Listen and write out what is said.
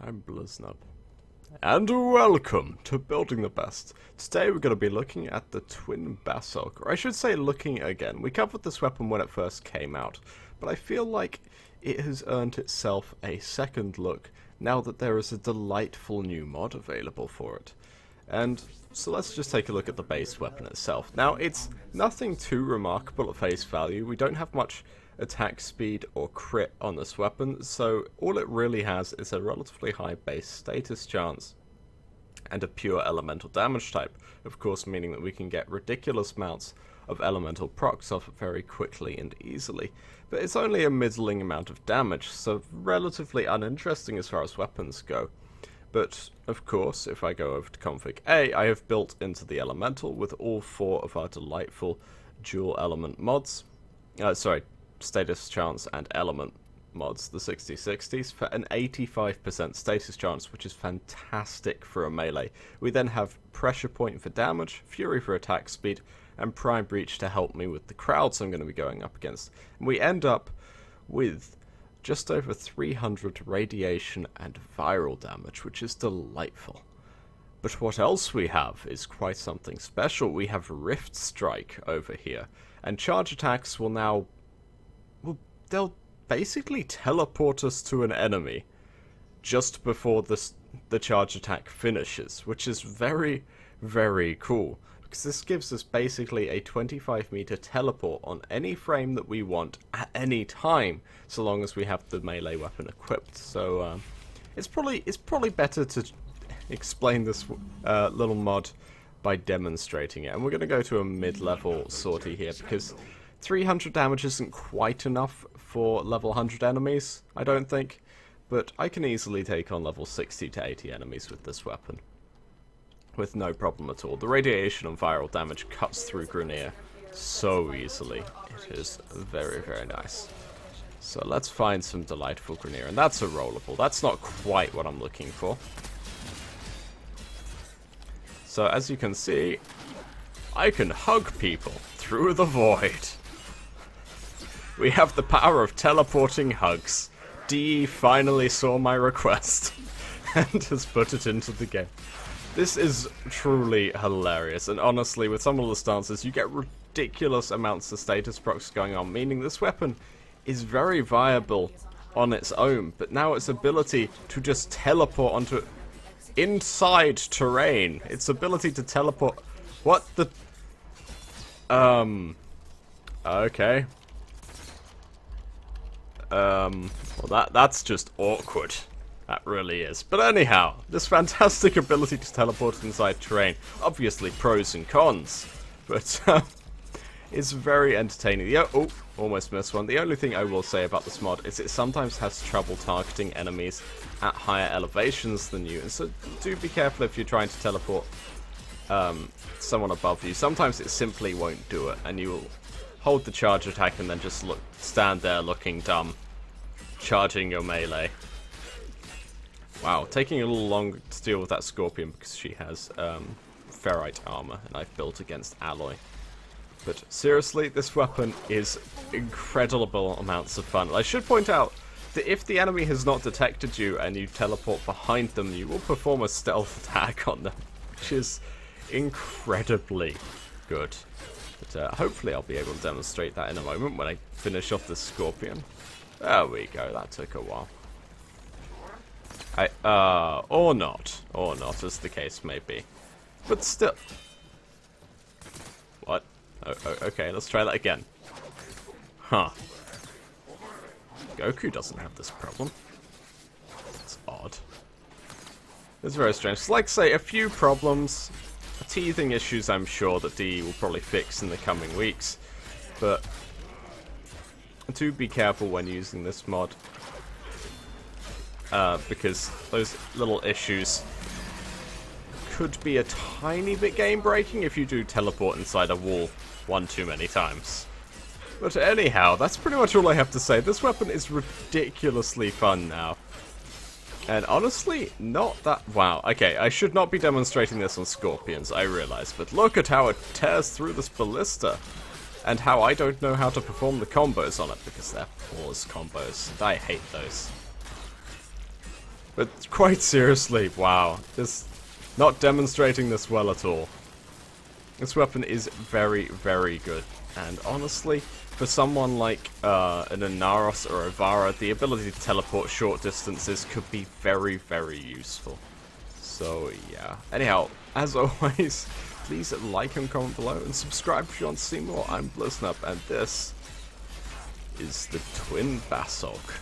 I'm Bliznub. And welcome to Building the Best. Today we're going to be looking at the twin Basolk, or I should say looking again. We covered this weapon when it first came out, but I feel like it has earned itself a second look now that there is a delightful new mod available for it. And so let's just take a look at the base weapon itself. Now it's nothing too remarkable at face value. We don't have much attack speed or crit on this weapon, so all it really has is a relatively high base status chance and a pure elemental damage type, of course meaning that we can get ridiculous amounts of elemental procs off it very quickly and easily. But it's only a middling amount of damage, so relatively uninteresting as far as weapons go. But of course, if I go over to config A, I have built into the elemental with all four of our delightful dual element mods. Status chance and element mods, the 60/60s, for an 85% status chance, which is fantastic for a melee. We then have Pressure Point for damage, Fury for attack speed, and Prime Breach to help me with the crowds I'm going to be going up against. And we end up with just over 300 radiation and viral damage, which is delightful. But what else we have is quite something special. We have Rift Strike over here, and charge attacks will now they'll basically teleport us to an enemy just before the charge attack finishes, which is very, very cool, because this gives us basically a 25-meter teleport on any frame that we want at any time, so long as we have the melee weapon equipped. So it's probably better to explain this little mod by demonstrating it, and we're going to go to a mid-level sortie here, because 300 damage isn't quite enough for level 100 enemies, I don't think, but I can easily take on level 60 to 80 enemies with this weapon, with no problem at all. The radiation and viral damage cuts through Grineer so easily. It is very, very nice. So let's find some delightful Grineer, and that's a rollable. That's not quite what I'm looking for. So as you can see, I can hug people through the void. We have the power of teleporting hugs. DE finally saw my request and has put it into the game. This is truly hilarious, and honestly, with some of the stances, you get ridiculous amounts of status procs going on, meaning this weapon is very viable on its own, but now its ability to just teleport onto inside terrain, its ability to teleport... What the... Okay. Well, that's just awkward. That really is. But anyhow, this fantastic ability to teleport inside terrain, obviously pros and cons, but it's very entertaining. Oh, almost missed one. The only thing I will say about this mod is it sometimes has trouble targeting enemies at higher elevations than you, and so do be careful if you're trying to teleport someone above you. Sometimes it simply won't do it, and you will hold the charge attack and then just stand there looking dumb, charging your melee. Wow, taking a little longer to deal with that Scorpion because she has ferrite armor, and I've built against alloy. But seriously, this weapon is incredible amounts of fun. I should point out that if the enemy has not detected you and you teleport behind them, you will perform a stealth attack on them, which is incredibly good. But hopefully I'll be able to demonstrate that in a moment when I finish off the Scorpion. There we go, that took a while. Or not, as the case may be. But still... What? Okay, let's try that again. Huh. Goku doesn't have this problem. It's odd. It's very strange. It's like, say, a few problems, teething issues I'm sure that DE will probably fix in the coming weeks, but do be careful when using this mod, because those little issues could be a tiny bit game breaking if you do teleport inside a wall one too many times. But anyhow, that's pretty much all I have to say. This weapon is ridiculously fun now. And honestly, not that... Wow, okay, I should not be demonstrating this on Scorpions, I realise, but look at how it tears through this ballista. And how I don't know how to perform the combos on it, because they're pause combos, and I hate those. But quite seriously, wow. This not demonstrating this well at all. This weapon is very, very good. And honestly, for someone like an Inaros or a Vara, the ability to teleport short distances could be very, very useful. So, yeah. Anyhow, as always, please like and comment below, and subscribe if you want to see more. I'm Bliznub, and this is the Twin Basolk.